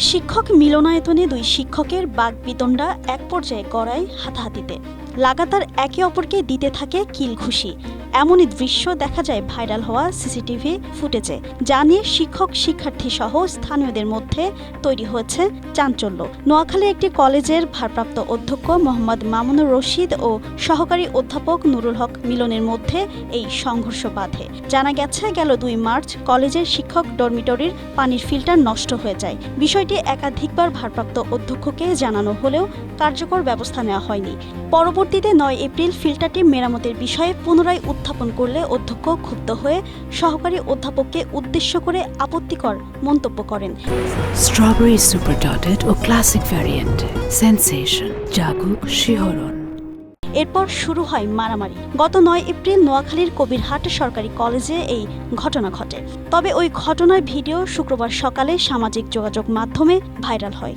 শিক্ষক মিলনায়তনে দুই শিক্ষকের বাগবিতণ্ডা এক পর্যায়ে গড়ায় হাতাহাতিতে। লাগাতার একে অপরকে দিতে থাকে কিল ঘুষি। এমনই দৃশ্য দেখা যায় ভাইরাল হওয়া সিসিটিভি ফুটেজে, যা নিয়ে শিক্ষক শিক্ষার্থী সহ স্থানীয়দের মধ্যে তৈরি হয়েছে চাঞ্চল্য। নোয়াখালীর একটি কলেজের ভারপ্রাপ্ত অধ্যক্ষ মোহাম্মদ মামুনুর রশিদ ও সহকারী অধ্যাপক নুরুল হক মিলনের মধ্যে এই সংঘর্ষ বাধে। জানা গেছে, গেল 2 মার্চ কলেজের শিক্ষক ডরমিটরির পানির ফিল্টার নষ্ট হয়ে যায়। বিষয়টি একাধিকবার ভারপ্রাপ্ত অধ্যক্ষকে জানানো হলেও কার্যকর ব্যবস্থা নেওয়া হয়নি। পরবর্তীতে 9 এপ্রিল ফিল্টারটি মেরামতের বিষয়ে পুনরায় উত্থাপন করলে অধ্যক্ষ ক্ষুব্ধ হয়ে সহকারী অধ্যাপককে উদ্দেশ্য করে আপত্তিকর মন্তব্য করেন। স্ট্রবেরি সুপার ডটেড ও ক্লাসিক ভ্যারিয়েন্ট সেন্সেশন জাগুক শিহরণ। এরপর শুরু হয় মারামারি। গত 9 এপ্রিল নোয়াখালীর কবিরহাট সরকারি কলেজে এই ঘটনা ঘটে। তবে ওই ঘটনার ভিডিও শুক্রবার সকালে সামাজিক যোগাযোগ মাধ্যমে ভাইরাল হয়।